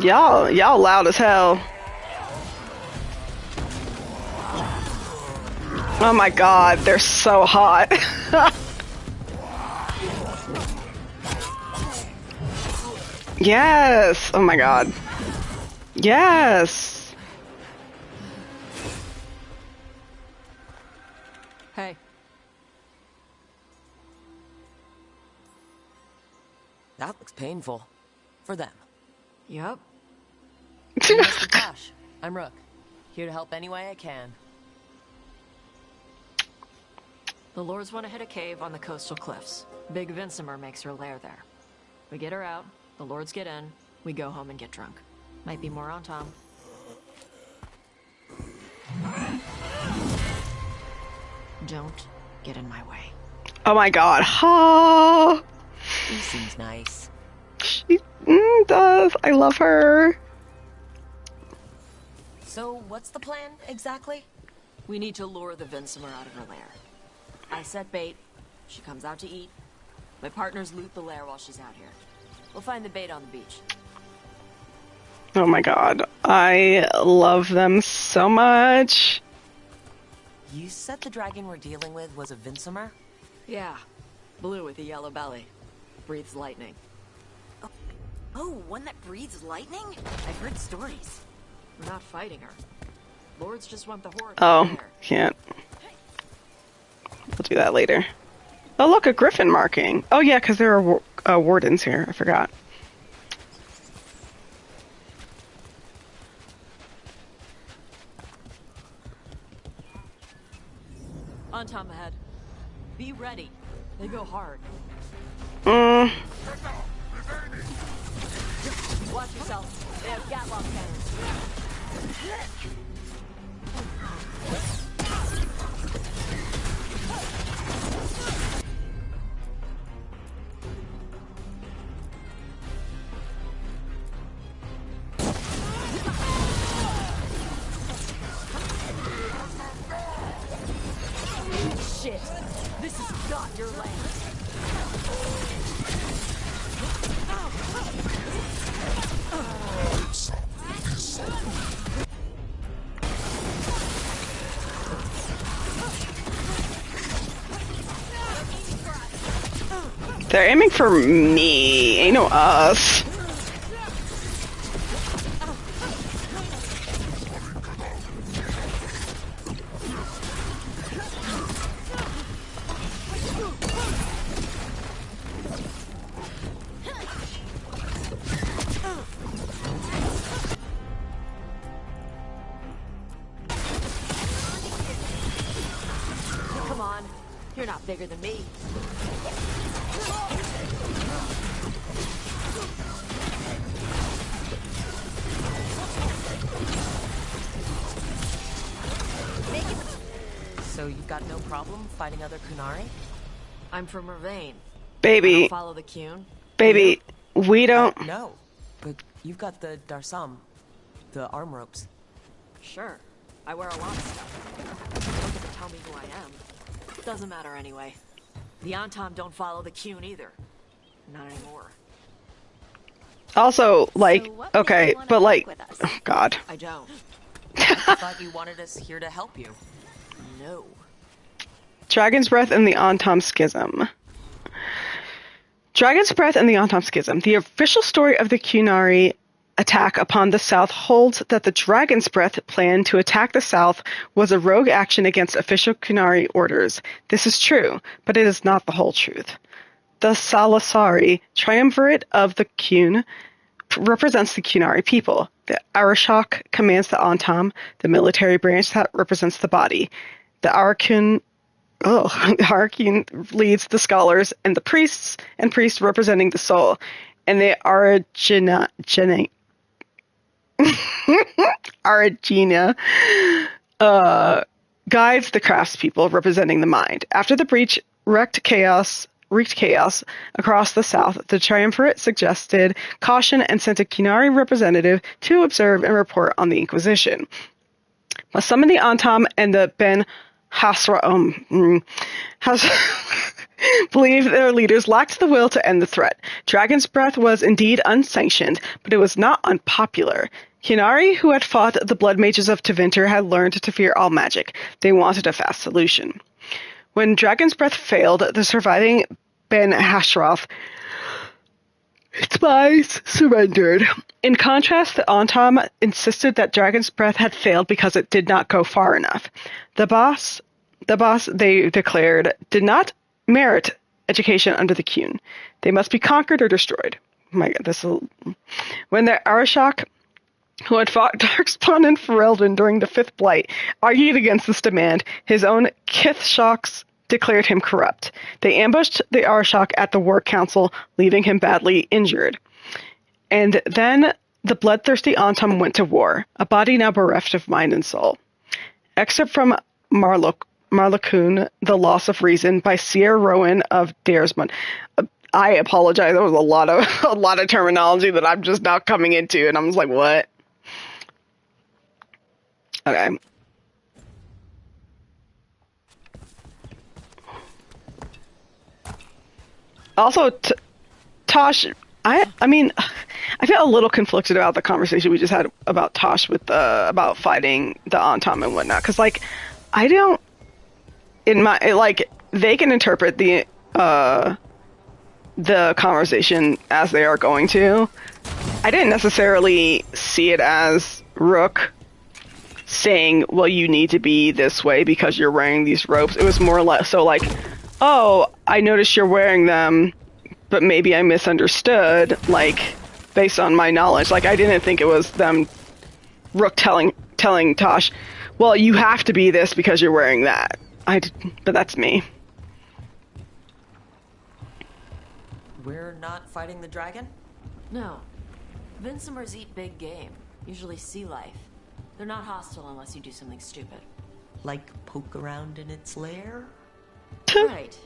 Y'all loud as hell. Oh my god, they're so hot. Yes! Oh my god. Yes! Hey. That looks painful. For them. Yup. Mr. Taash, I'm Rook. Here to help any way I can. The Lords want to hit a cave on the coastal cliffs. Big Vincimer makes her lair there. We get her out, the Lords get in, we go home and get drunk. Might be more on Tom. Don't get in my way. Oh my god. Ha! He seems nice. She does. I love her. So, what's the plan, exactly? We need to lure the Vincimer out of her lair. I set bait, she comes out to eat. My partners loot the lair while she's out here. We'll find the bait on the beach. Oh my god. I love them so much. You said the dragon we're dealing with was a Vincimer? Yeah, blue with a yellow belly. Breathes lightning. Oh, one that breathes lightning? I've heard stories. We're not fighting her. Lords just want the horde. Oh, can't. We'll do that later. Oh, look, a griffin marking. Oh, yeah, because there are wardens here. I forgot. On Tom ahead. Be ready. They go hard. Watch yourself. They have Gatlock cannons. Shit! This is not your land! They're aiming for me. Ain't no us. Come on. You're not bigger than me. So you've got no problem fighting other Kunari? I'm from Mervain. Baby. Follow the Qun. Baby, we don't... No, but you've got the Darsam, the arm ropes. Sure. I wear a lot of stuff. Don't get to tell me who I am. Doesn't matter anyway. The Antom don't follow the Qun either. Not anymore. Also, like, So okay, but like... Oh, God. I don't. I thought you wanted us here to help you. No. Dragon's Breath and the Antom Schism. Dragon's Breath and the Antom Schism. The official story of the Qunari attack upon the South holds that the Dragon's Breath plan to attack the South was a rogue action against official Qunari orders. This is true, but it is not the whole truth. The Salasari, triumvirate of the Qun, represents the Qunari people. The Arishok commands the Antom, the military branch that represents the body. The Arakun leads the scholars, and the priests representing the soul. And the Aragina guides the craftspeople, representing the mind. After the breach wreaked chaos across the South, the triumvirate suggested caution and sent a Qunari representative to observe and report on the Inquisition. must summon the Antam and the Ben Hasra. Believe their leaders lacked the will to end the threat. Dragon's Breath was indeed unsanctioned, but it was not unpopular. Qunari, who had fought the blood mages of Tevinter, had learned to fear all magic. They wanted a fast solution. When Dragon's Breath failed, the surviving Ben Hashroth spies surrendered. In contrast, the Antam insisted that Dragon's Breath had failed because it did not go far enough. The boss, they declared, did not merit education under the Qun. They must be conquered or destroyed. Oh my God, when the Arashok, who had fought Darkspawn and Ferelden during the Fifth Blight, argued against this demand, his own Kithshoks declared him corrupt. They ambushed the Arashok at the War Council, leaving him badly injured. And then the bloodthirsty Antam went to war, a body now bereft of mind and soul. Excerpt from Marlocoon, The Loss of Reason, by Sierra Rowan of Daresmond. I apologize. There was a lot of terminology that I'm just now coming into, and I'm just like, what? Okay. Also, Taash, I mean, I feel a little conflicted about the conversation we just had about Taash with about fighting the Antam and whatnot, because like, I don't, they can interpret the conversation as they are going to. I didn't necessarily see it as Rook saying, well, you need to be this way because you're wearing these ropes. It was more like, so like, oh, I noticed you're wearing them, but maybe I misunderstood, like, based on my knowledge. Like, I didn't think it was them, Rook telling Taash, well, you have to be this because you're wearing that. But that's me. We're not fighting the dragon? No. Vincimers eat big game, usually sea life. They're not hostile unless you do something stupid. Like poke around in its lair? Right.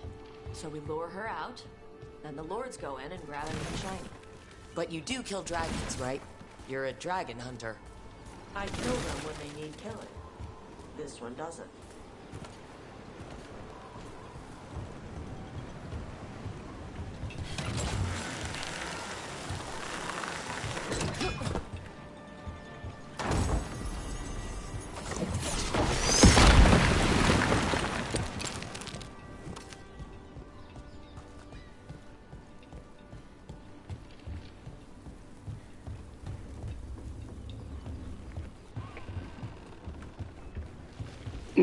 So we lure her out, then the lords go in and grab anything shiny. But you do kill dragons, right? You're a dragon hunter. I kill them when they need killing. This one doesn't.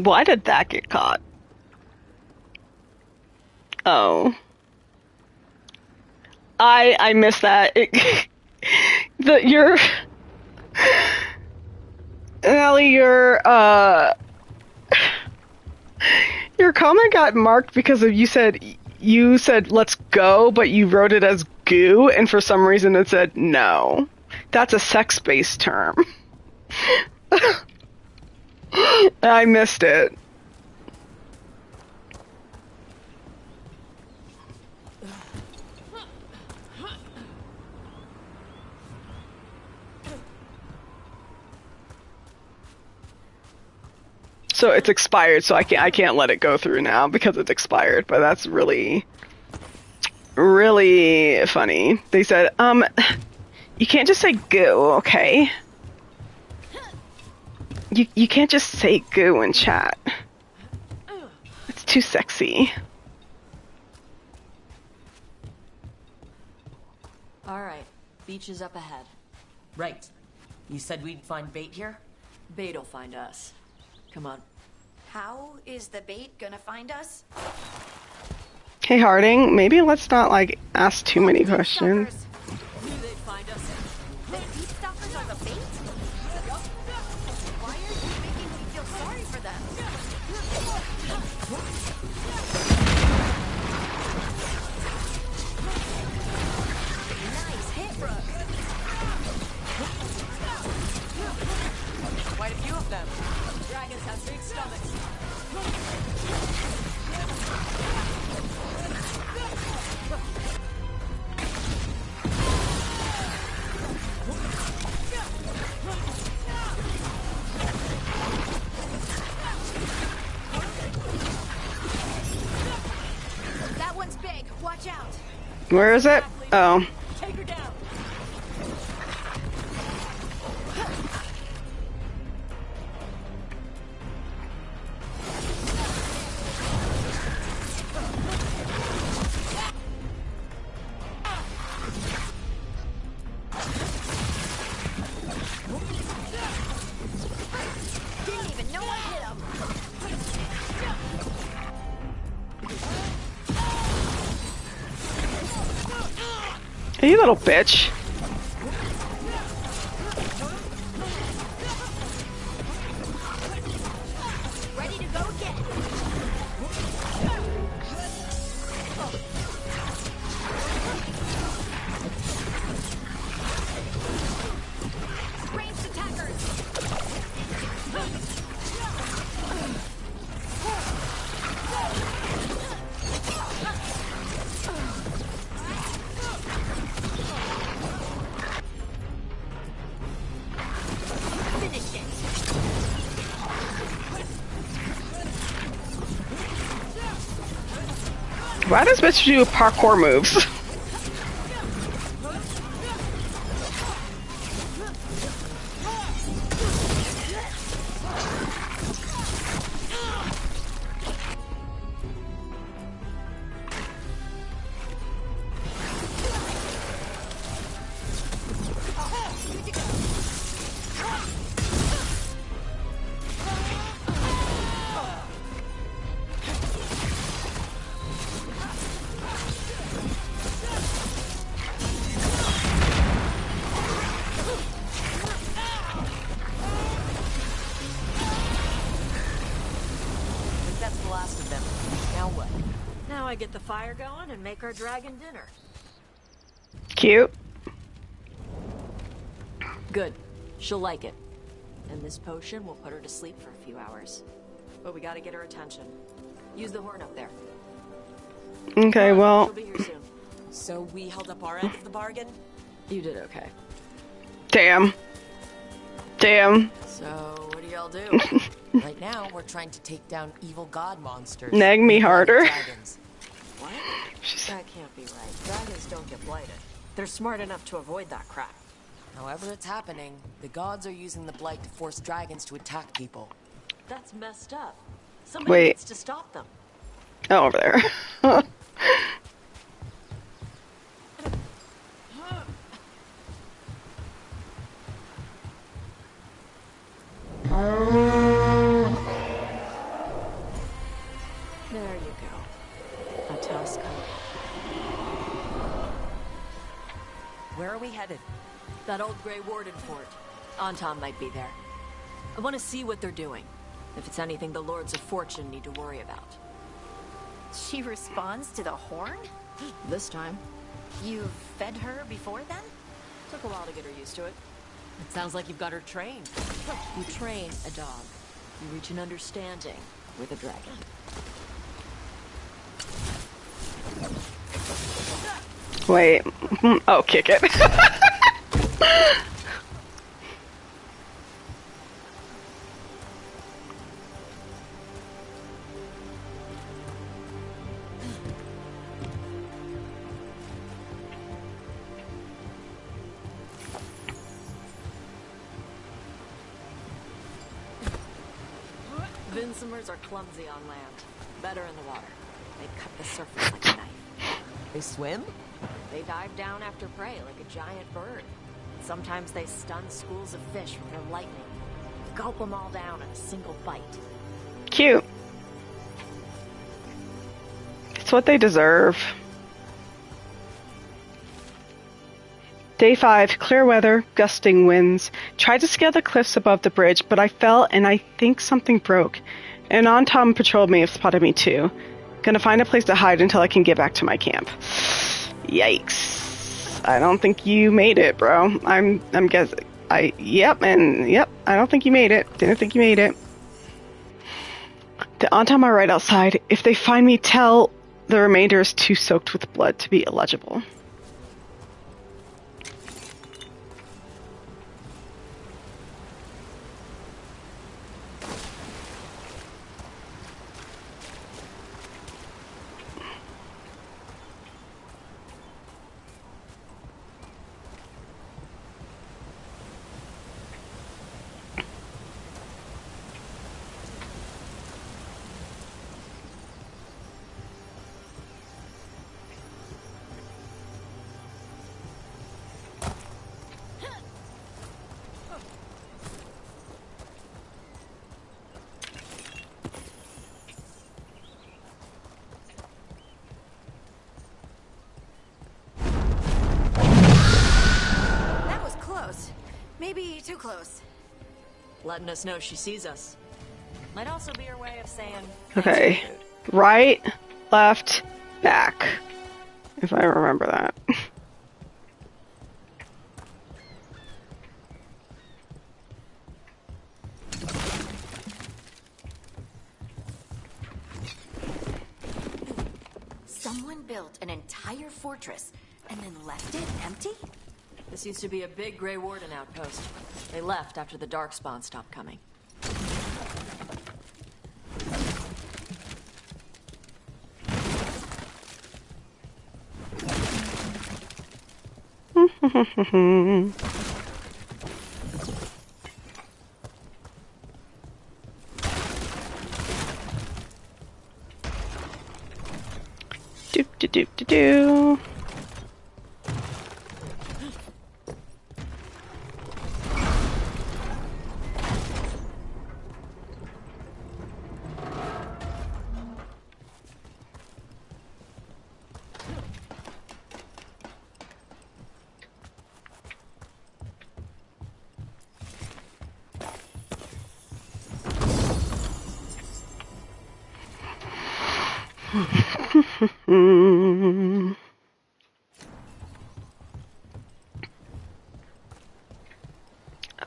Why did that get caught? Oh. I missed that. Ellie, your comment got marked because of you said let's go, but you wrote it as goo, and for some reason it said no. That's a sex-based term. I missed it. So it's expired, so I can't let it go through now because it's expired, but that's really funny. They said, you can't just say goo, okay? You can't just say goo in chat. It's too sexy. Alright, beach is up ahead. Right. You said we'd find bait here? Bait'll find us. Come on. How is the bait gonna find us? Hey Harding, maybe let's not like ask too many questions. Knew they'd find us. The deep stalkers are the bait? Why are you making me feel sorry for them? Nice hit, Rook. Quite a few of them. Dragons have big stomachs. Where is it? Oh. Take her down. Didn't even know I hit him. Hey, you little bitch. Ready to go again. Ranged attackers. Finished it. Why does bitch do parkour moves? I think that's the last of them. Now what? Now I get the fire going and make our dragon dinner. Cute. Good. She'll like it. And this potion will put her to sleep for a few hours. But we gotta get her attention. Use the horn up there. Okay, well, She'll be here soon. So we held up our end of the bargain? You did okay. damn. Damn. So, what do y'all do? Right now, we're trying to take down evil god monsters. Nag me harder. Dragons. What? That can't be right. Dragons don't get blighted. They're smart enough to avoid that crap. However it's happening, the gods are using the blight to force dragons to attack people. That's messed up. Somebody Wait. needs to stop them. Oh, over there. There you go. A tusk. Where are we headed? That old Grey Warden fort. Anton might be there. I want to see what they're doing. If it's anything the Lords of Fortune need to worry about. She responds to the horn? This time. You've fed her before then? Took a while to get her used to it. It sounds like you've got her trained. You train a dog. You reach an understanding with a dragon. Wait. Oh, kick it. Vincimers are clumsy on land. Better in the water. They cut the surface like a knife. They swim? They dive down after prey like a giant bird. Sometimes they stun schools of fish with their lightning. Gulp them all down in a single bite. Cute. It's what they deserve. Day 5, clear weather, gusting winds. Tried to scale the cliffs above the bridge, but I fell and I think something broke. And Anton patrol may have spotted me too. Gonna find a place to hide until I can get back to my camp. Yikes. I don't think you made it, bro. I'm guessing. Yep, I don't think you made it. Didn't think you made it. The Anton are right outside. If they find me, tell the remainder is too soaked with blood to be illegible. close. Letting us know she sees us. Might also be her way of saying Okay. thanks for the food. Right, left, back. If I remember that. Someone built an entire fortress and then left it empty? This used to be a big Grey Warden outpost. They left after the Darkspawn stopped coming. Doop de doop de doo.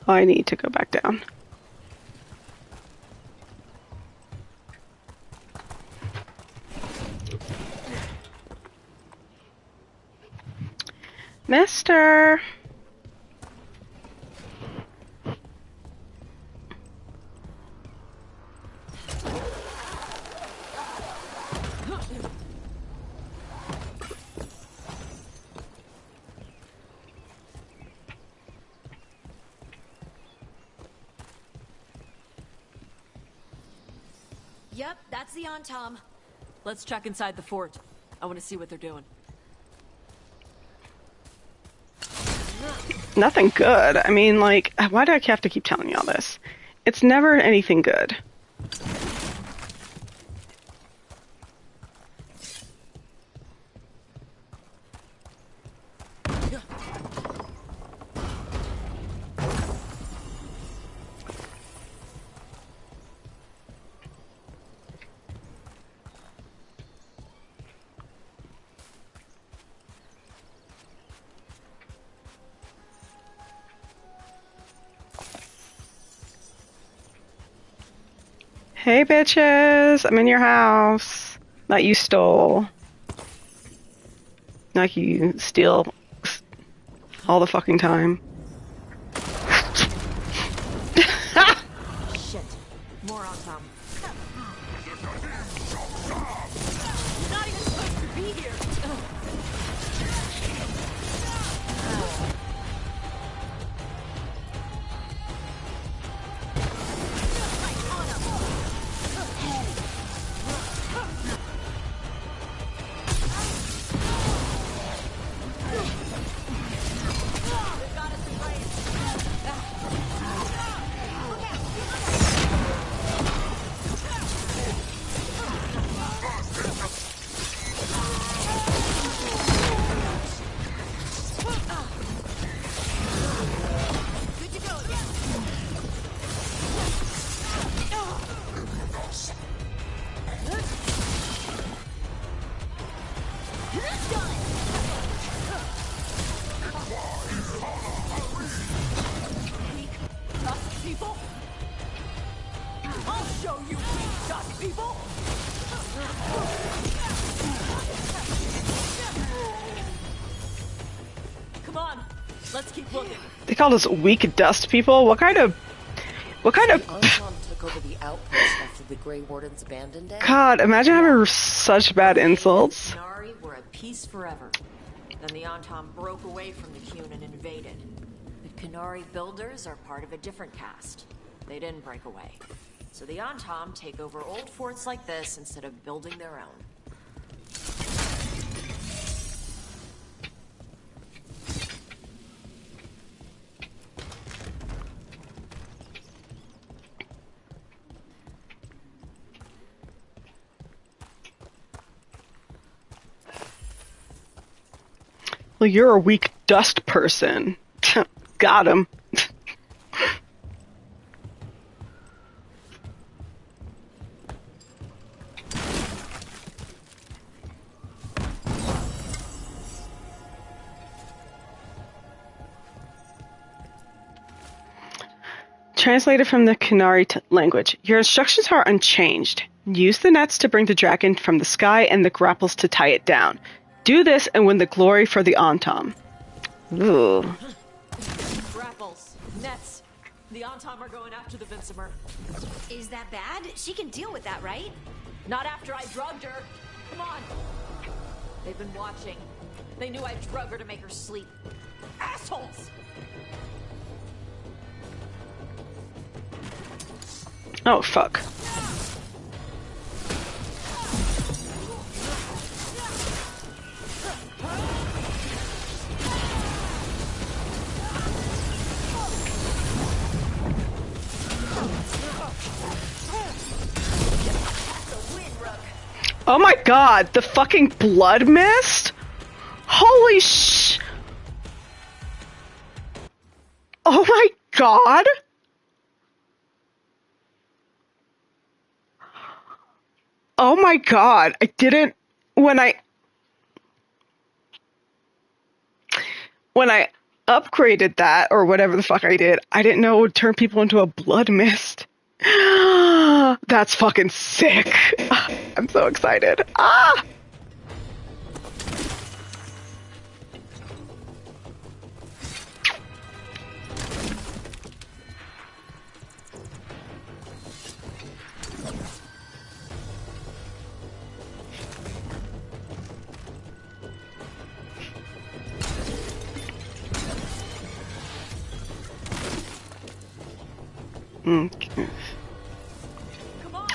I need to go back down. Mister. Yep, that's the on-tom. Let's check inside the fort. I want to see what they're doing. Nothing good. I mean, like, why do I have to keep telling you all this? It's never anything good. Hey, bitches! I'm in your house. That you stole. Like you steal all the fucking time. Shit. More on Tom. Not even supposed to be here. Let's keep looking. They called us weak dust people? What kind of... Untom took over the outpost after the Grey Wardens abandoned it. God, imagine having such bad insults. Qunari were at peace forever. Then the Antom broke away from the Qun and invaded. The Qunari builders are part of a different caste. They didn't break away. So the Antom take over old forts like this instead of building their own. Well, you're a weak dust person. Got him. Translated from the Qunari language. Your instructions are unchanged. Use the nets to bring the dragon from the sky and the grapples to tie it down. Do this and win the glory for the Antom. Ooh. Grapples, nets. The Antom are going after the Vincimer. Is that bad? She can deal with that, right? Not after I drugged her. Come on. They've been watching. They knew I drug her to make her sleep. Assholes! Oh, fuck. Oh my god, the fucking blood mist? Holy sh... Oh my god? Oh my god, I didn't... When I upgraded that, or whatever the fuck I did, I didn't know it would turn people into a blood mist. That's fucking sick. I'm so excited. Ah! Okay. Come on!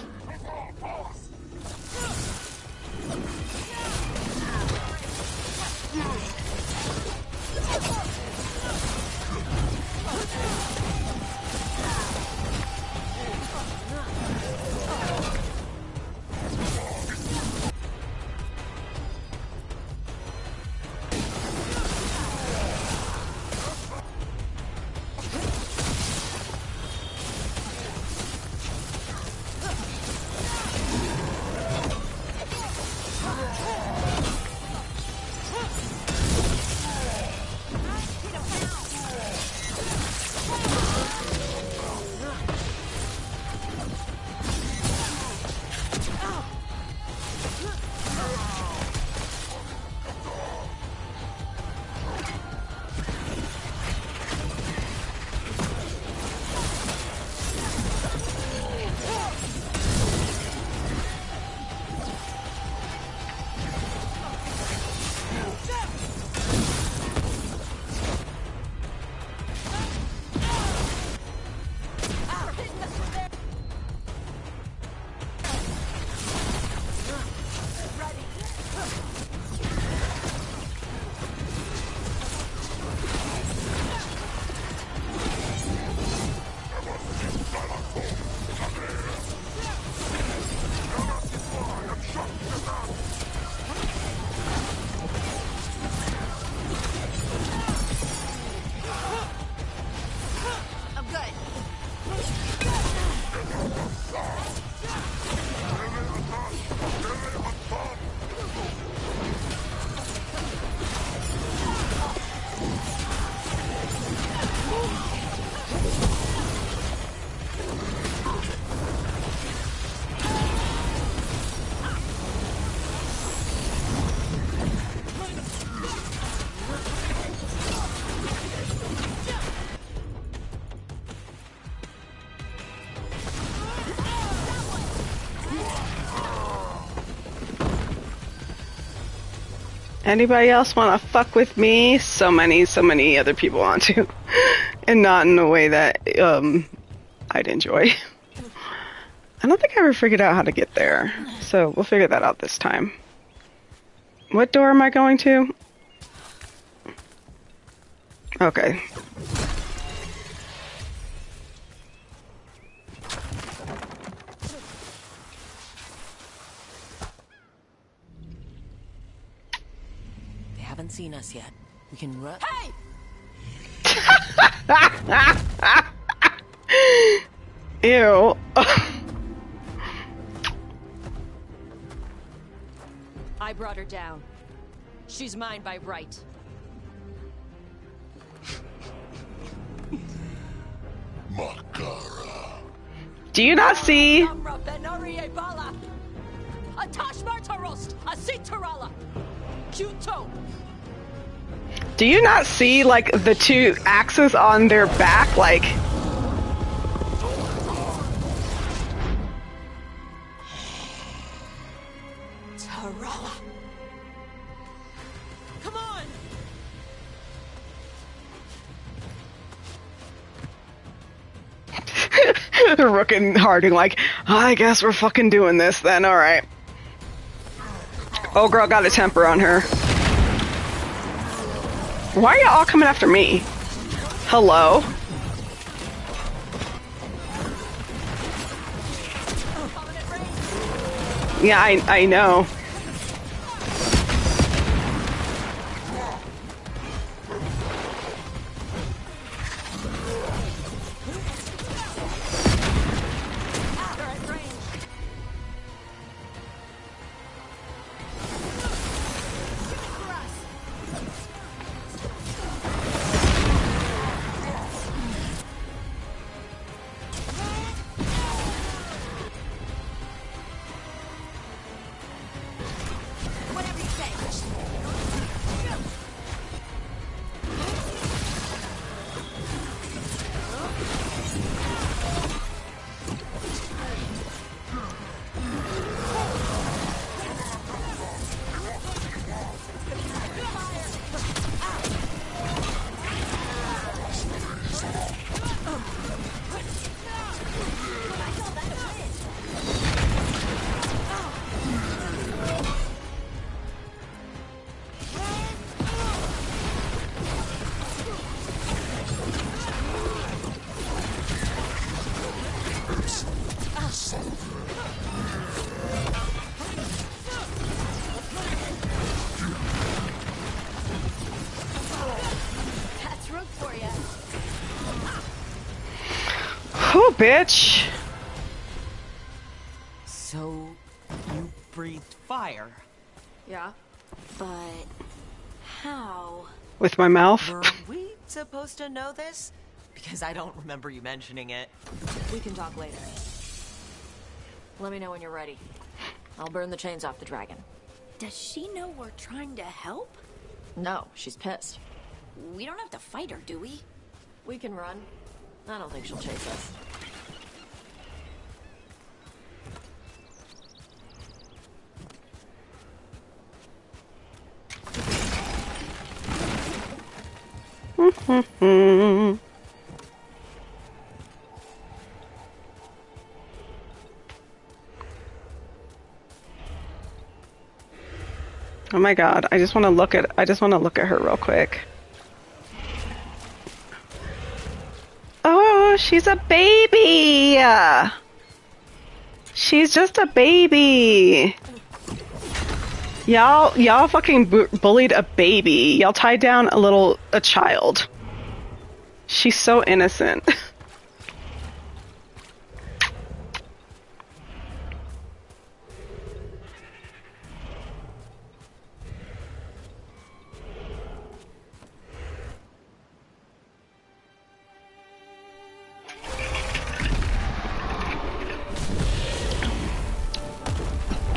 Anybody else want to fuck with me? So many other people want to. And not in a way that I'd enjoy. I don't think I ever figured out how to get there. So we'll figure that out this time. What door am I going to? Okay. Haven't seen us yet. We can run. Hey! Ew. I brought her down. She's mine by right. Do you not see? Do you not see, like, the two axes on their back, like... Tarala. Come on! Rook and Harding like, I guess we're fucking doing this then, alright. Oh girl got a temper on her. Why are y'all all coming after me? Hello? Yeah, I know. Whew, bitch. So, you breathed fire? Yeah? But how? With my mouth? Were we supposed to know this? Because I don't remember you mentioning it. We can talk later. Let me know when you're ready. I'll burn the chains off the dragon. Does she know we're trying to help? No, she's pissed. We don't have to fight her, do we? We can run. I don't think she'll chase us. Oh my god, I just want to look at her real quick. Oh, she's a baby. She's just a baby. Y'all fucking bullied a baby. Y'all tied down a child. She's so innocent.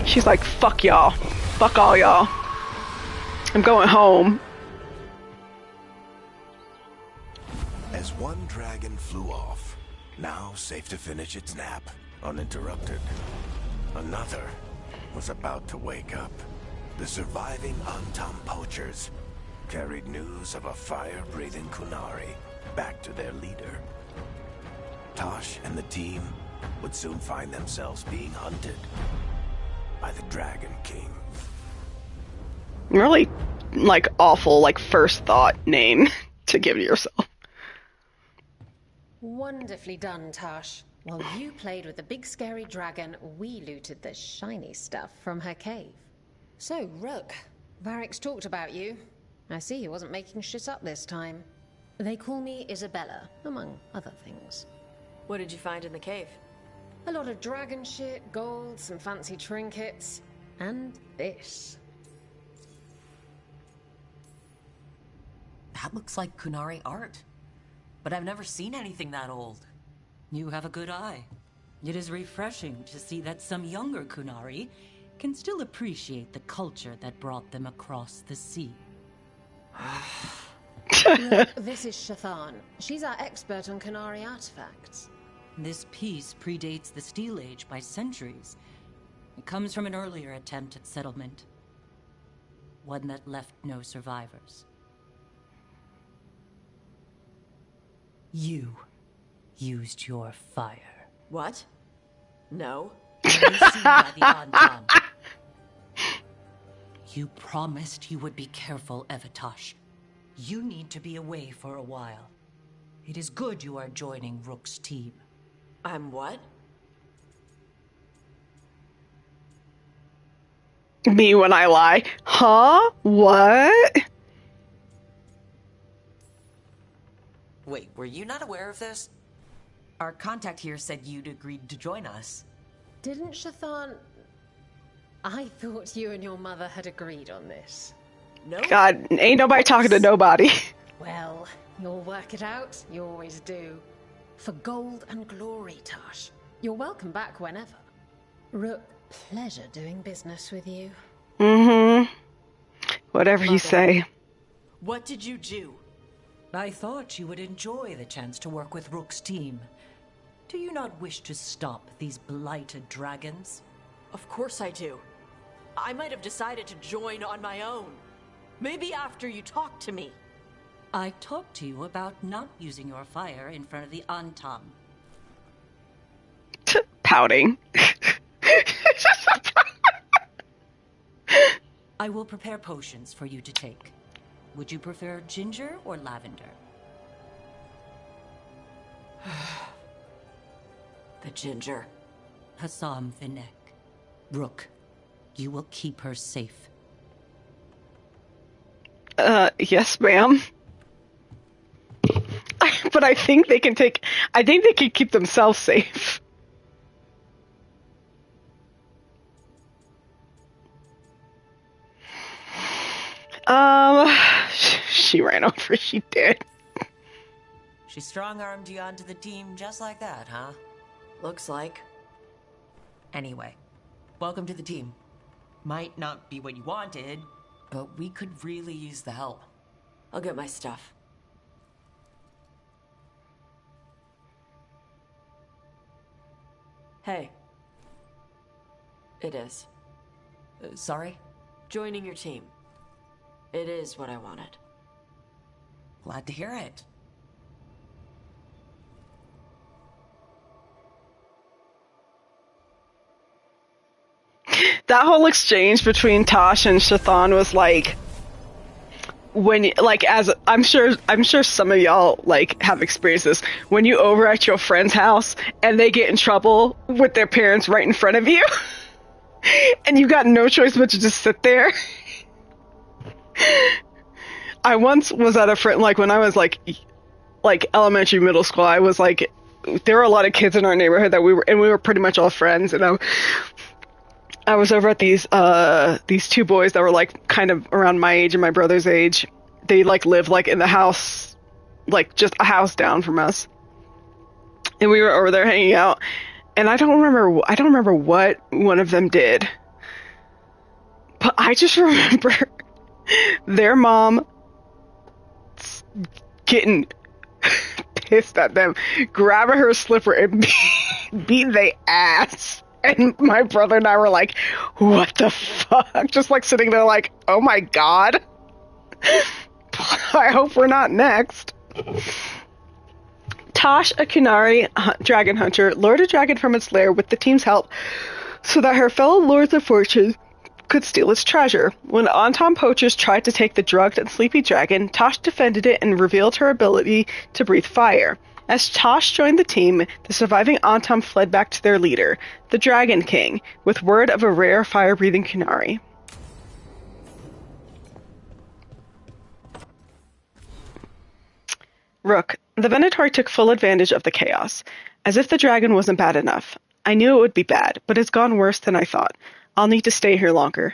She's like, fuck y'all. Fuck all y'all. I'm going home. As one dragon flew off, now safe to finish its nap, uninterrupted, another was about to wake up. The surviving Antam poachers carried news of a fire-breathing Kunari back to their leader. Taash and the team would soon find themselves being hunted by the Dragon King. Really, like, awful, like, first thought name to give to yourself. Wonderfully done, Taash. While you played with the big scary dragon, we looted the shiny stuff from her cave. So, Rook, Varric's talked about you. I see he wasn't making shit up this time. They call me Isabella, among other things. What did you find in the cave? A lot of dragon shit, gold, some fancy trinkets, and this. That looks like Kunari art. But I've never seen anything that old. You have a good eye. It is refreshing to see that some younger Kunari can still appreciate the culture that brought them across the sea. Look, this is Shathan. She's our expert on Kunari artifacts. This piece predates the Steel Age by centuries. It comes from an earlier attempt at settlement. One that left no survivors. You used your fire. What? No. When you seen by the Antam. You promised you would be careful, Evatash. You need to be away for a while. It is good you are joining Rook's team. I'm what? Me when I lie. Huh? What? Wait, were you not aware of this? Our contact here said you'd agreed to join us. Didn't Shathan... I thought you and your mother had agreed on this. No. God, ain't nobody talking to nobody. Well, you'll work it out. You always do. For gold and glory, Taash. You're welcome back whenever. Rook, pleasure doing business with you. Mm-hmm. Whatever you say. What did you do? I thought you would enjoy the chance to work with Rook's team. Do you not wish to stop these blighted dragons? Of course I do. I might have decided to join on my own. Maybe after you talked to me. I talked to you about not using your fire in front of the Antam. Pouting. I will prepare potions for you to take. Would you prefer ginger or lavender? The ginger. Hassam Vinek. Rook, you will keep her safe. Yes, ma'am. But I think they can keep themselves safe. She ran over, she did. She strong-armed you onto the team just like that, huh? Looks like. Anyway, welcome to the team. Might not be what you wanted, but we could really use the help. I'll get my stuff. Hey. It is. Sorry? Joining your team. It is what I wanted. Glad to hear it. That whole exchange between Taash and Shathan was like, when, like, as I'm sure some of y'all like have experienced this, when you over at your friend's house and they get in trouble with their parents right in front of you, and you got no choice but to just sit there. I once was at a friend, like when I was like elementary, middle school. I was like, there were a lot of kids in our neighborhood that we were pretty much all friends, and I was over at these two boys that were like kind of around my age and my brother's age. They like lived like in the house, like just a house down from us. And we were over there hanging out. And I don't remember what one of them did. But I just remember their mom getting pissed at them, grabbing her slipper and beating their ass. And my brother and I were like, what the fuck? Just like sitting there like, oh my god. I hope we're not next. Taash, a Kunari dragon hunter, lured a dragon from its lair with the team's help so that her fellow lords of fortune could steal its treasure. When Antam poachers tried to take the drugged and sleepy dragon, Taash defended it and revealed her ability to breathe fire. As Taash joined the team, the surviving Antam fled back to their leader, the Dragon King, with word of a rare fire-breathing Kunari. Rook, the Venatori took full advantage of the chaos. As if the dragon wasn't bad enough. I knew it would be bad, but it's gone worse than I thought. I'll need to stay here longer.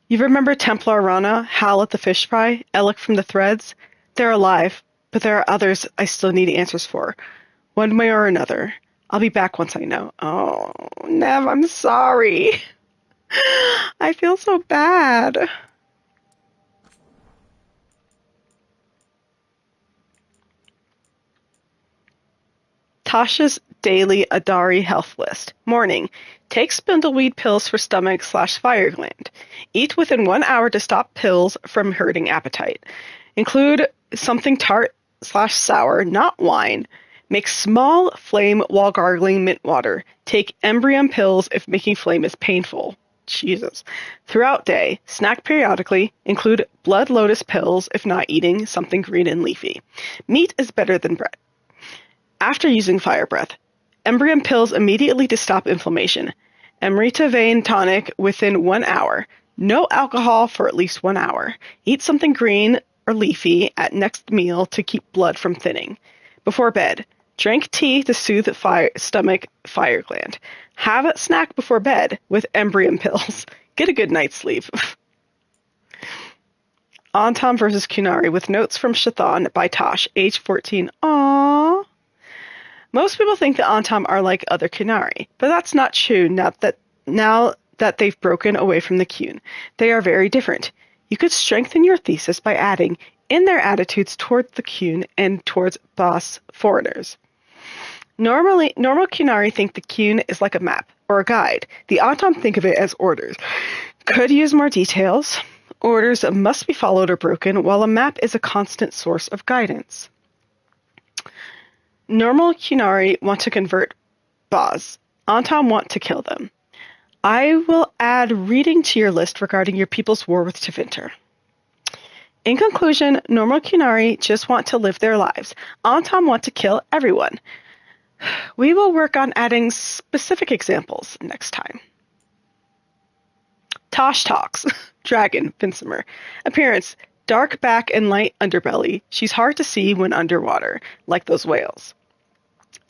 You remember Templar Rana, Hal at the fish fry, Alec from the Threads? They're alive, but there are others I still need answers for. one way or another. I'll be back once I know. Oh, Nev, I'm sorry. I feel so bad. Tasha's daily Adari health list. Morning. Take spindleweed pills for stomach/fire gland. Eat within 1 hour to stop pills from hurting appetite. Include something tart/sour, not wine. Make small flame while gargling mint water. Take embryum pills if making flame is painful. Jesus. Throughout day, snack periodically. Include blood lotus pills if not eating something green and leafy. Meat is better than bread. After using fire breath, embryum pills immediately to stop inflammation. Amrita vein tonic within 1 hour. No alcohol for at least 1 hour. Eat something green or leafy at next meal to keep blood from thinning. Before bed, drink tea to soothe stomach fire gland. Have a snack before bed with embryum pills. Get a good night's sleep. Antam versus Kunari with notes from Shathan by Taash, age 14. Aww. Most people think the Antam are like other Kunari, but that's not true now that they've broken away from the Kun. They are very different. You could strengthen your thesis by adding in their attitudes towards the Kun and towards boss foreigners. Normal Kunari think the Kun is like a map or a guide. The Antam think of it as orders. Could use more details. Orders must be followed or broken, while a map is a constant source of guidance. Normal Kunari want to convert boss. Antam want to kill them. I will add reading to your list regarding your people's war with Tevinter. In conclusion, normal Kunari just want to live their lives. Antam want to kill everyone. We will work on adding specific examples next time. Taash talks. Dragon, Finsimer. Appearance, dark back and light underbelly. She's hard to see when underwater, like those whales.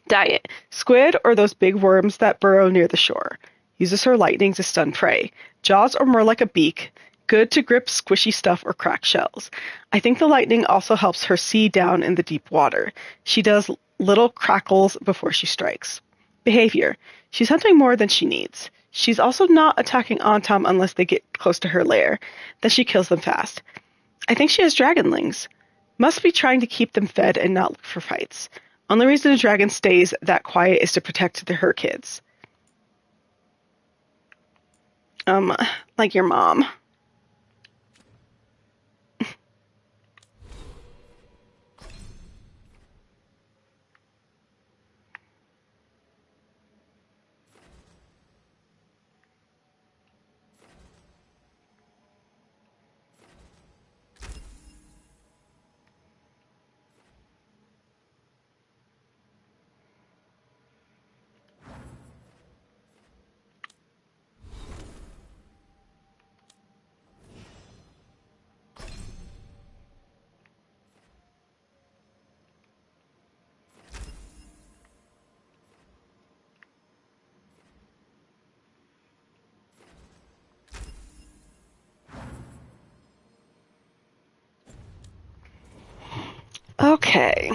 Diet, squid or those big worms that burrow near the shore. Uses her lightning to stun prey. Jaws are more like a beak, good to grip squishy stuff or crack shells. I think the lightning also helps her see down in the deep water. She does little crackles before she strikes. Behavior, she's hunting more than she needs. She's also not attacking Antam unless they get close to her lair. Then she kills them fast. I think she has dragonlings. Must be trying to keep them fed and not look for fights. Only reason a dragon stays that quiet is to protect her kids. Like your mom. Okay.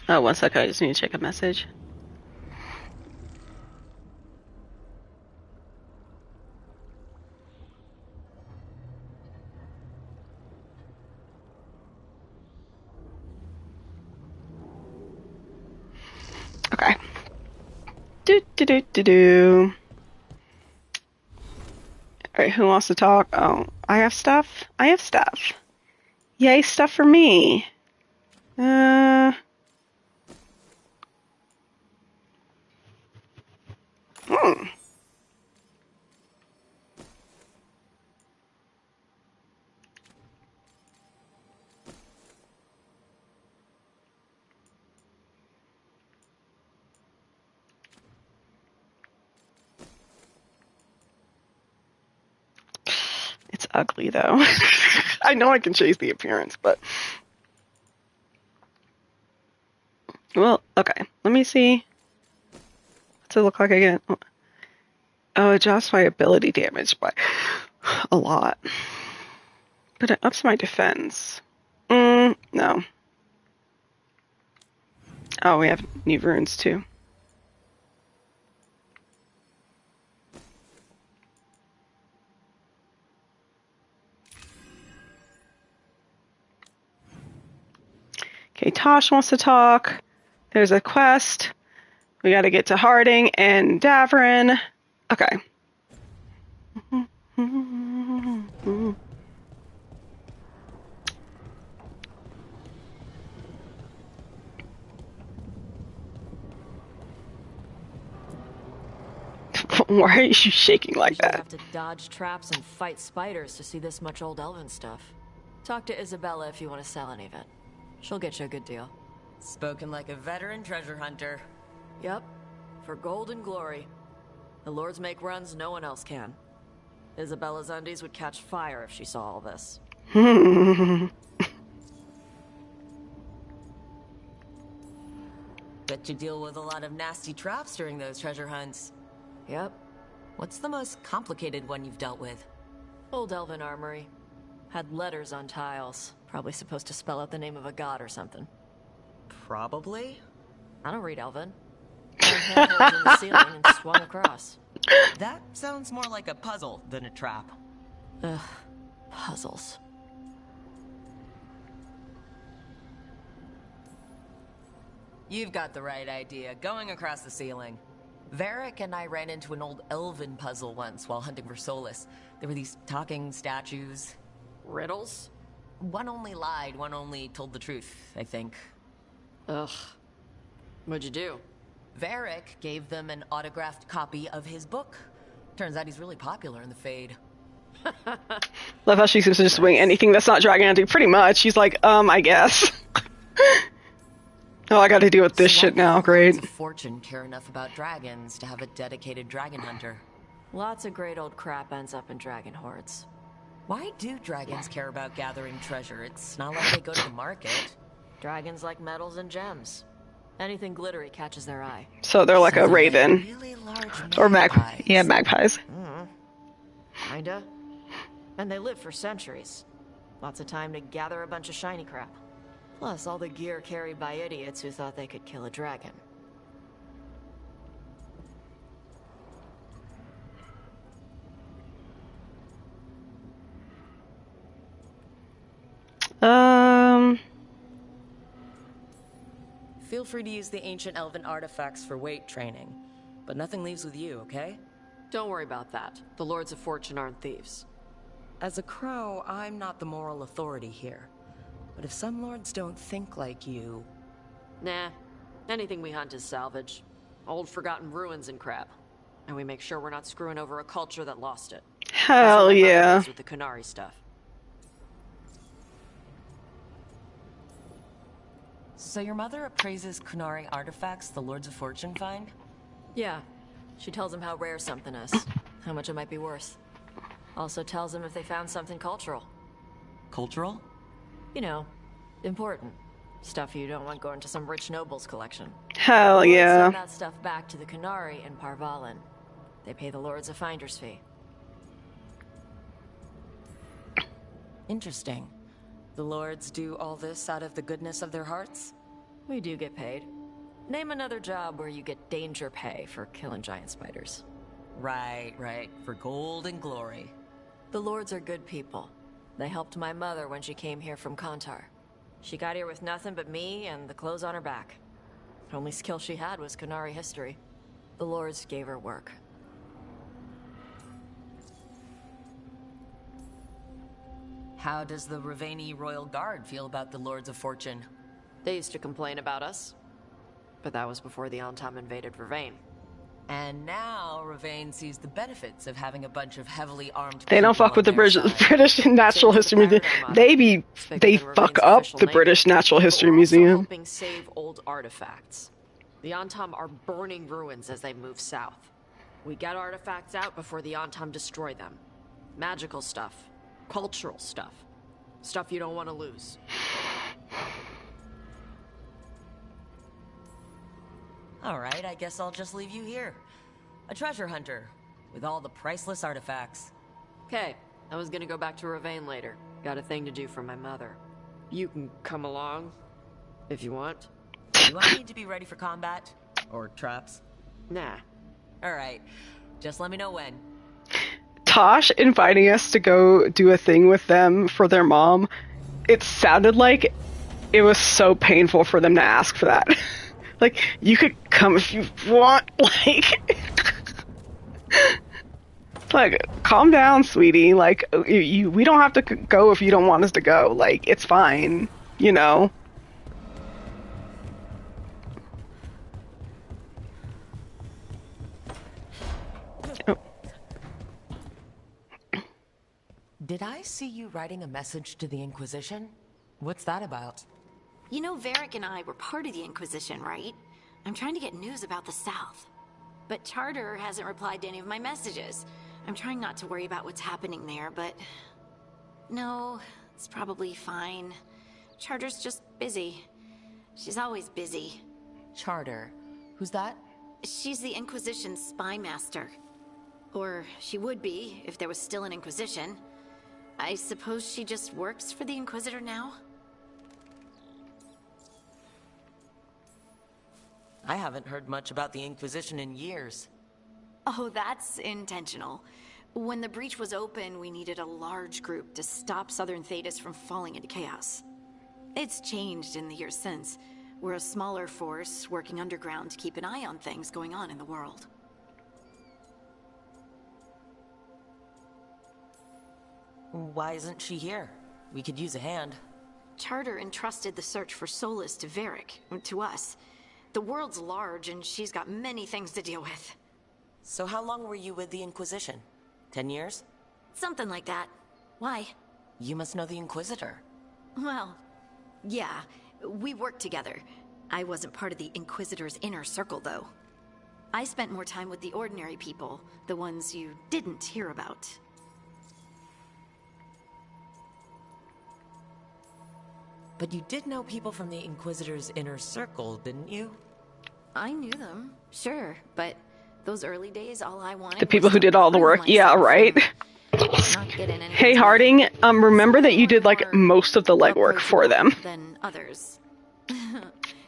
Oh, 1 second. I just need to check a message. Okay. Do. Alright, who wants to talk? Oh, I have stuff? I have stuff. Yay, stuff for me. It's ugly, though. I know I can change the appearance, but... Well, okay. Let me see. What's it look like again? Oh, it adjusts my ability damage by a lot. But it ups my defense. No. Oh, we have new runes too. Okay, Taash wants to talk. There's a quest. We got to get to Harding and Davrin. Okay. Why are you shaking like Usually that? have to dodge traps and fight spiders to see this much old elven stuff. Talk to Isabella if you want to sell any of it. She'll get you a good deal. Spoken like a veteran treasure hunter. Yep, for gold and glory. The lords make runs no one else can. Isabella's undies would catch fire if she saw all this. Bet you deal with a lot of nasty traps during those treasure hunts. Yep, What's the most complicated one you've dealt with? old elven armory. Had letters on tiles. Probably supposed to spell out the name of a god or something. Probably. I don't read elven. Found handholds in the ceiling and swung across. That sounds more like a puzzle than a trap. Ugh, puzzles. You've got the right idea, going across the ceiling. Varric and I ran into an old elven puzzle once while hunting for Solus. There were these talking statues. Riddles? One only lied, one only told the truth, I think. Ugh. What'd you do? Varric gave them an autographed copy of his book. Turns out he's really popular in the Fade. Love how she seems to just wing anything that's not dragon hunting. Pretty much. She's like, I guess. Oh, I got to deal with this shit now. Great. Does Fortune care enough about dragons to have a dedicated dragon hunter? Lots of great old crap ends up in dragon hordes. Why do dragons care about gathering treasure? It's not like they go to the market. Dragons like metals and gems. Anything glittery catches their eye. So they're like a raven. Really large Or magpies. yeah, magpies. Kinda. And they live for centuries. Lots of time to gather a bunch of shiny crap. Plus all the gear carried by idiots who thought they could kill a dragon. Feel free to use the ancient elven artifacts for weight training, but nothing leaves with you, okay? Don't worry about that. The Lords of Fortune aren't thieves. As a crow, I'm not the moral authority here. But if some lords don't think like you... Nah. Anything we hunt is salvage. Old forgotten ruins and crap. And we make sure we're not screwing over a culture that lost it. Hell yeah. With the Kunari stuff. So your mother appraises Kunari artifacts the Lords of Fortune find? Yeah. She tells them how rare something is. How much it might be worth. Also tells them if they found something cultural. Cultural? You know, important. Stuff you don't want going to some rich noble's collection. Hell Lords yeah. send that stuff back to the Kunari in Parvalin. They pay the Lords a finder's fee. Interesting. The Lords do all this out of the goodness of their hearts? We do get paid. Name another job where you get danger pay for killing giant spiders. Right. For gold and glory. The Lords are good people. They helped my mother when she came here from Kantar. She got here with nothing but me and the clothes on her back. The only skill she had was Kunari history. The Lords gave her work. How does the Ravani Royal Guard feel about the Lords of Fortune? They used to complain about us. But that was before the Antam invaded Vervain. And now Ravane sees the benefits of having a bunch of heavily armed They don't people fuck with on the their side. British Natural History Museum. They fuck up the British Natural History We're also Museum. helping save old artifacts. The Antam are burning ruins as they move south. We get artifacts out before the Antam destroy them. Magical stuff. Cultural stuff. Stuff you don't want to lose. All right, I guess I'll just leave you here. A treasure hunter. with all the priceless artifacts. Okay, I was gonna go back to Ravane later. Got a thing to do for my mother. You can come along, if you want. Do I need to be ready for combat? Or traps? Nah. Alright, just let me know when. Taash inviting us to go do a thing with them for their mom, it sounded like it was so painful for them to ask for that. Like, you could come if you want, like, calm down, sweetie. Like, we don't have to go if you don't want us to go. Like, it's fine, you know? Oh. Did I see you writing a message to the Inquisition? What's that about? You know, Varric and I were part of the Inquisition, right? I'm trying to get news about the South. But Charter hasn't replied to any of my messages. I'm trying not to worry about what's happening there, but... No, it's probably fine. Charter's just busy. She's always busy. Charter? Who's that? She's the Inquisition's spy master. Or she would be, if there was still an Inquisition. I suppose she just works for the Inquisitor now? I haven't heard much about the Inquisition in years. Oh, that's intentional. When the breach was open, we needed a large group to stop Southern Thedas from falling into chaos. It's changed in the years since. We're a smaller force working underground to keep an eye on things going on in the world. Why isn't she here? We could use a hand. Charter entrusted the search for Solus to Varric, to us. The world's large, and she's got many things to deal with. So how long were you with the Inquisition? 10 years? Something like that. Why? You must know the Inquisitor. Well, yeah, we worked together. I wasn't part of the Inquisitor's inner circle, though. I spent more time with the ordinary people, the ones you didn't hear about. But you did know people from the Inquisitor's inner circle, didn't you? I knew them, sure, but those early days, all I wanted The people was who to did all the prove work. Yeah, myself right? and not get in anything Hey, Harding, remember that you did, like, most of the legwork for them. than others.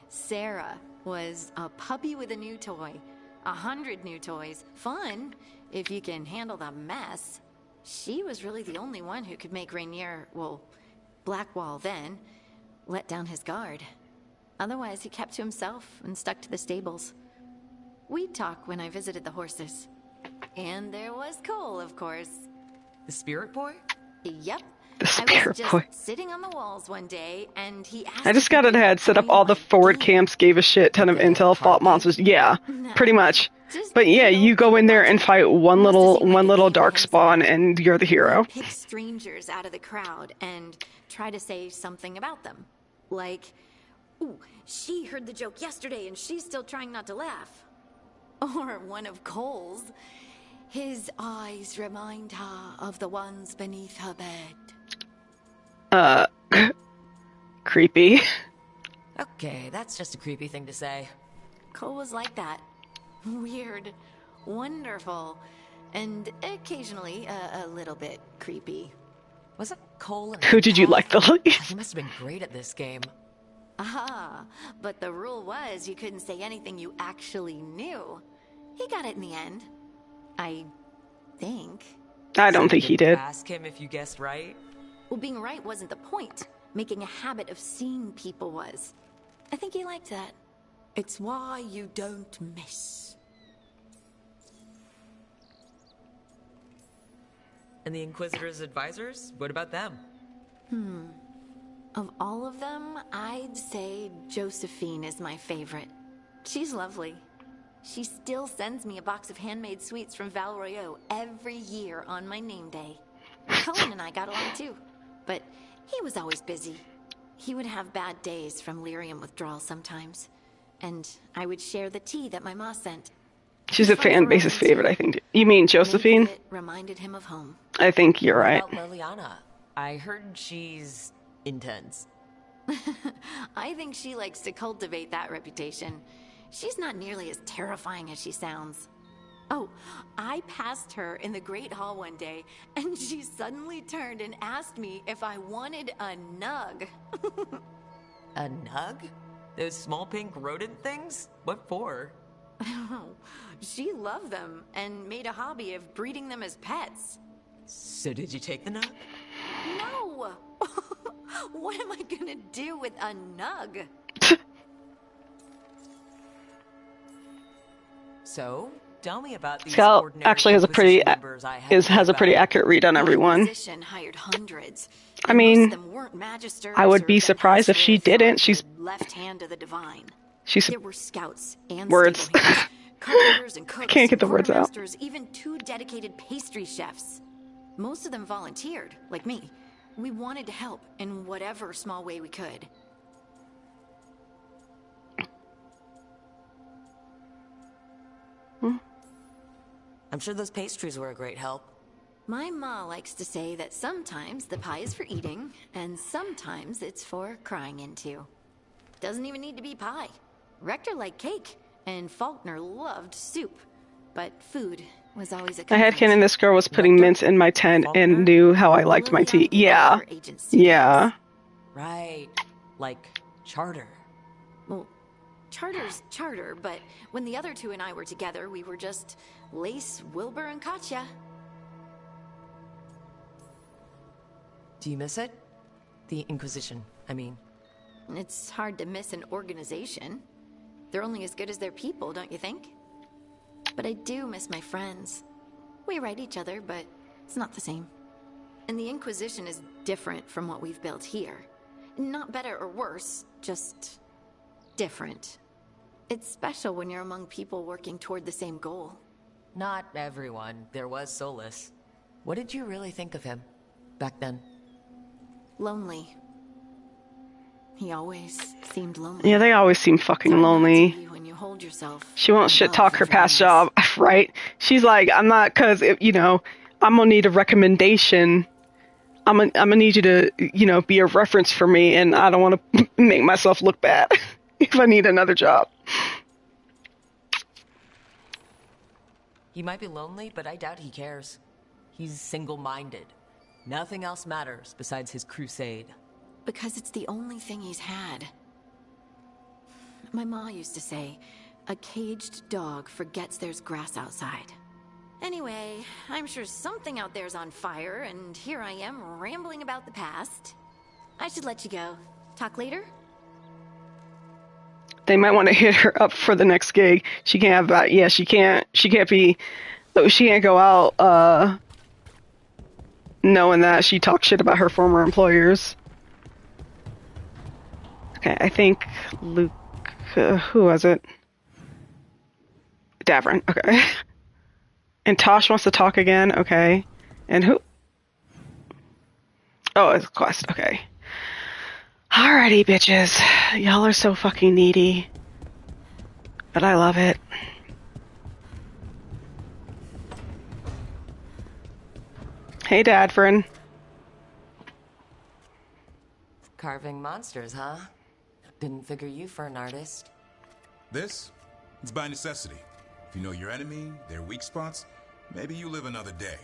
Sarah was a puppy with a new toy. 100 new toys. Fun, if you can handle the mess. She was really the only one who could make Rainier, well, Blackwall then, let down his guard. Otherwise, he kept to himself and stuck to the stables. We'd talk when I visited the horses. And there was Cole, of course. The Spirit Boy? Yep. The I Spirit was just Boy. sitting on the walls one day, and he asked I just got if it ahead, set up all the forward camps, gave a shit ton of intel, fought monsters. Yeah, pretty much. But yeah, you go in there and fight one little dark spawn, and you're the hero. Pick strangers out of the crowd and try to say something about them. Like, ooh, she heard the joke yesterday and she's still trying not to laugh. Or one of Cole's. His eyes remind her of the ones beneath her bed. Creepy. Okay, that's just a creepy thing to say. Cole was like that. Weird, wonderful, and occasionally a little bit creepy. Wasn't Cole an Who did you like the least? He must have been great at this game. Ah, but the rule was you couldn't say anything you actually knew. He got it in the end. I think. I don't think he did. Ask him if you guessed right. Well, being right wasn't the point. Making a habit of seeing people was. I think he liked that. It's why you don't miss. And the Inquisitor's advisors? What about them? Of all of them, I'd say Josephine is my favorite. She's lovely. She still sends me a box of handmade sweets from Val Royeaux every year on my name day. Cohen and I got along too, but he was always busy. He would have bad days from lyrium withdrawal sometimes, and I would share the tea that my ma sent. She's a fan base's favorite, I think. You mean Josephine? Maybe it reminded him of home. I think you're right. What about Liliana? I heard she's intense. I think she likes to cultivate that reputation. She's not nearly as terrifying as she sounds. Oh, I passed her in the Great Hall one day, and she suddenly turned and asked me if I wanted a nug. A nug? Those small pink rodent things? What for? Oh, she loved them and made a hobby of breeding them as pets. So did you take the nug? No! What am I gonna do with a nug? So, tell me about these Scout ordinary actually has a pretty Inquisition members I haven't has a heard pretty about. accurate read on everyone. The Inquisition hired hundreds. I and mean, most of them weren't magisters I would or be the surprised if she master of, didn't. the She's left hand of the divine. she's There were scouts and words. stable hands, carpenters and cooks, Can't get the and words out. quartermasters, even 2 dedicated pastry chefs. Most of them volunteered, like me. We wanted to help in whatever small way we could. I'm sure those pastries were a great help. My ma likes to say that sometimes the pie is for eating, and sometimes it's for crying into. Doesn't even need to be pie. Rector liked cake, and Faulkner loved soup. But food was always a I had comfort. canon this girl was putting mints in my tent and knew how I liked my tea. Yeah. Yeah. Right. Like charter. Well, Charter's Charter, but when the other 2 and I were together, we were just Lace, Wilbur, and Katya. Do you miss it? The Inquisition, I mean. It's hard to miss an organization. They're only as good as their people, don't you think? But I do miss my friends. We write each other, but it's not the same. And the Inquisition is different from what we've built here. Not better or worse, just different. It's special when you're among people working toward the same goal. Not everyone. There was Solus. What did you really think of him back then? Lonely. He always seemed lonely. Yeah, they always seem fucking It's hard not to lonely. be when you hold yourself She won't in shit love talk her with past your job, right? She's like, I'm not, cause you know, I'm gonna need a recommendation. I'm gonna need you to, you know, be a reference for me, and I don't want to make myself look bad if I need another job. He might be lonely, but I doubt he cares. He's single-minded. Nothing else matters besides his crusade. Because it's the only thing he's had. My ma used to say, a caged dog forgets there's grass outside. Anyway, I'm sure something out there's on fire, and here I am rambling about the past. I should let you go. Talk later? They might want to hit her up for the next gig. She can't have that. Yeah, she can't go out knowing that she talked shit about her former employers. Okay, I think Luke, who was it? Davern, okay. And Taash wants to talk again, okay. And who? Oh, it's Quest, okay. Alrighty, bitches. Y'all are so fucking needy. But I love it. Hey, Dadfrin. Carving monsters, huh? Didn't figure you for an artist. This? It's by necessity. If you know your enemy, their weak spots, maybe you live another day.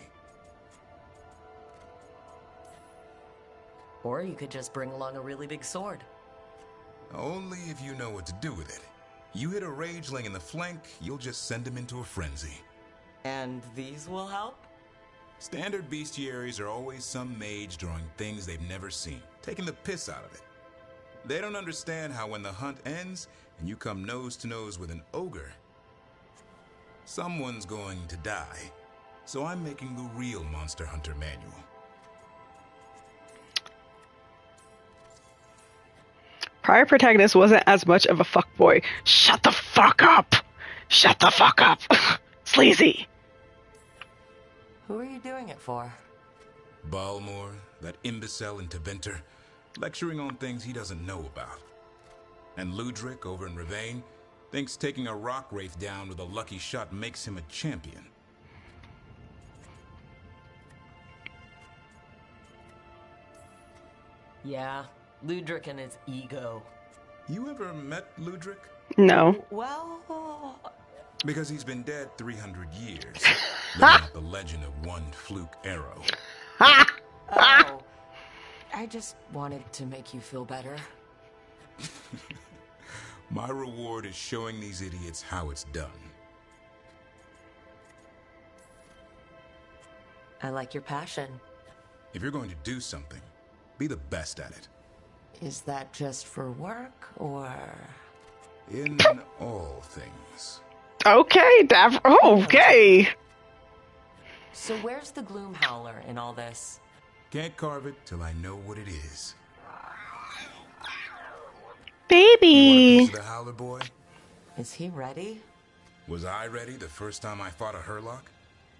Or you could just bring along a really big sword. Only if you know what to do with it. You hit a rageling in the flank, you'll just send him into a frenzy. And these will help? Standard bestiaries are always some mage drawing things they've never seen, taking the piss out of it. They don't understand how when the hunt ends and you come nose to nose with an ogre, someone's going to die. So I'm making the real Monster Hunter manual. Prior protagonist wasn't as much of a fuckboy. Shut the fuck up! Shut the fuck up! Sleazy! Who are you doing it for? Balmor, that imbecile in Teventer, lecturing on things he doesn't know about. And Ludric over in Ravane thinks taking a rock wraith down with a lucky shot makes him a champion. Yeah, Ludric and his ego. You ever met Ludric? No. Well, Because he's been dead 300 years, living out the legend of one fluke arrow. Oh, I just wanted to make you feel better. My reward is showing these idiots how it's done. I like your passion. If you're going to do something, be the best at it. Is that just for work, or...? In all things. Okay, okay. So where's the Gloom Howler in all this? Can't carve it till I know what it is. Baby. You want a piece of the Howler boy? Is he ready? Was I ready the first time I fought a Hurlock?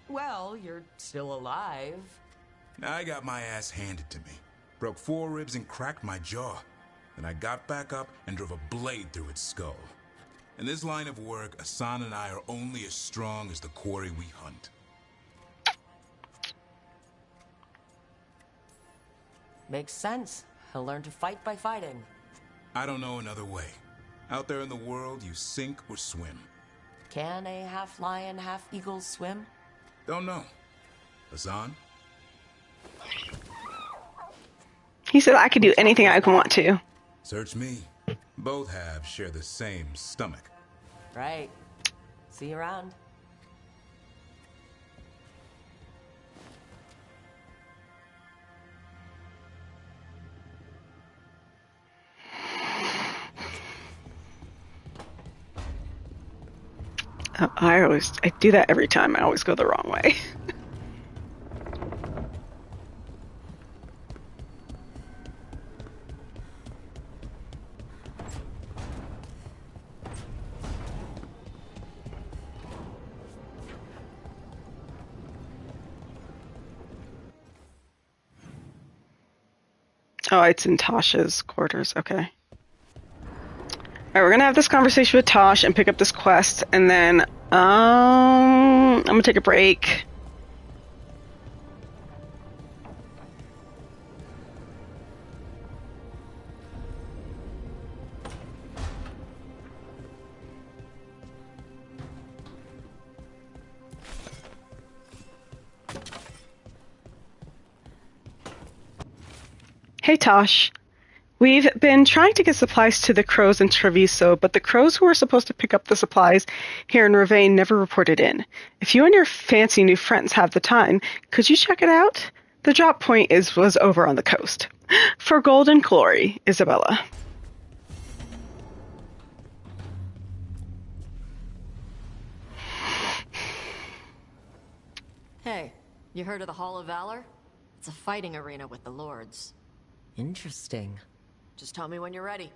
Well, you're still alive. I got my ass handed to me. Broke 4 ribs and cracked my jaw. Then I got back up and drove a blade through its skull. In this line of work, Asan and I are only as strong as the quarry we hunt. Makes sense. He'll learn to fight by fighting. I don't know another way. Out there in the world, you sink or swim. Can a half-lion, half-eagle swim? Don't know. Asan? He said I could do anything I want to. Search me. Both halves share the same stomach. Right. See you around. I do that every time. I always go the wrong way. Oh, it's in Taash's quarters. Okay. All right, we're gonna have this conversation with Taash and pick up this quest, and then I'm gonna take a break. Hey, Taash. We've been trying to get supplies to the crows in Treviso, but the crows who were supposed to pick up the supplies here in Ravane never reported in. If you and your fancy new friends have the time, could you check it out? The drop point was over on the coast. For golden glory, Isabella. Hey, you heard of the Hall of Valor? It's a fighting arena with the lords. Interesting. Just tell me when you're ready.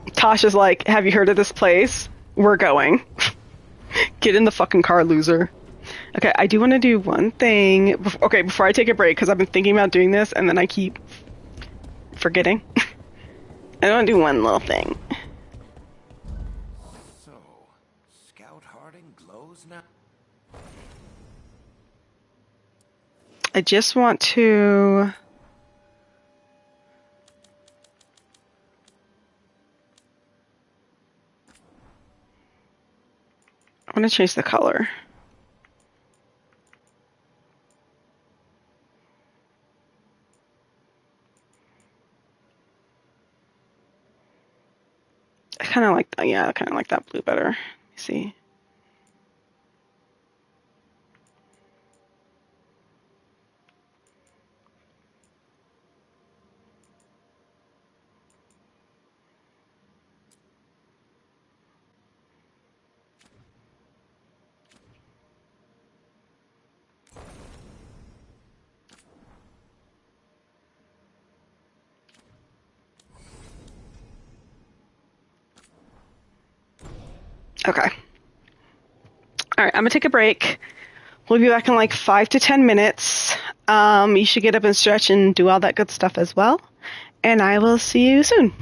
Taash is like, have you heard of this place? We're going. Get in the fucking car, loser. Okay, I do want to do one thing. Before I take a break, because I've been thinking about doing this, and then I keep forgetting. I want to do one little thing. So, Scout Harding glows now? I just want to... I want to change the color. I kind of like that. Yeah, I kind of like that blue better. Let me see. Okay. All right, I'm gonna take a break. We'll be back in like 5 to 10 minutes. You should get up and stretch and do all that good stuff as well. And I will see you soon.